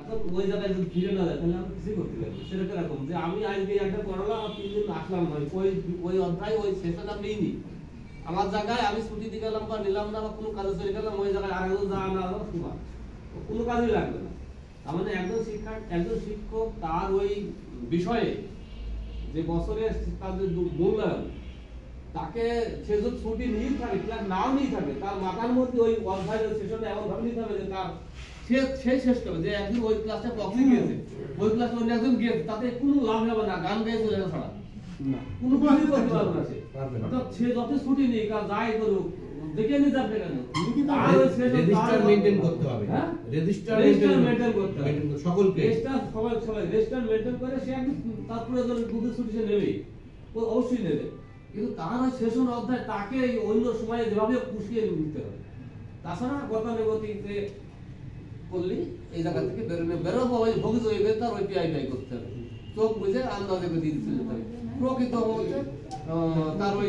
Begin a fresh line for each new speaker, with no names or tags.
এখন ওই জায়গায় যদি ফিরে না যায় তাহলে আমরা কিছু করতে পারবো। সেটা এরকম যে আমি আজকে একটা পড়ালাম আর 3 দিন আসলাম না, ওই অধ্যায় ওই সেশন আমি নিইনি, আমার জায়গায় আমি ছুটি দিয়ে গেলাম বা নিলাম না বা কোনো কাজে চলে গেলাম, ওই জায়গায় আরেকজন যা না সমান, কোনো কাজই লাগবে না। তার মানে একজন শিক্ষক তার ওই বিষয়ে যে বছরে তার যে মূল্যায়ন, তাকে সে যদি ছুটি নিয়ে থাকে ক্লাস নাও নিয়ে থাকে, তার মাথার মধ্যে ওই অধ্যায়ের সেশনে এমন ভাবে নিতে হবে যে তার সে শেষ করবে যে একদিন ওই ক্লাসটা প্রক্সি গিয়েছে, ওই ক্লাসে অন্য একজন গিয়েছে, তাতে কোনো লাভ হবে না, গান গায়ে চলে ছাড়া কোনো কিছুই করতে পারবে না। অর্থাৎ সে যত ছুটি নেই কাজ যাই করুক দেখে নিতে যাবে কেন,
রেজিস্টার মেইনটেইন করতে হবে।
হ্যাঁ,
রেজিস্টার
মেইনটেইন করতে হবে
সকলকে,
রেজিস্টার মেইনটেইন করে সে একদম তারপরে যদি দুধের ছুটি সে নেবে, ও অবশ্যই নেবে, কিন্তু তার ওই সেশন অধ্যায় তাকে অন্য সময়ে যেভাবে পুষিয়ে নিতে হবে। তাছাড়া গতানুগতিকে করলে এই জায়গা থেকে বেরোবো, ওই ভোগিত হইবে তার ওই পিআই করতে হবে, চোখ বুঝে আন্দাজে দিয়ে দিতে হবে। প্রকৃত হচ্ছে তার ওই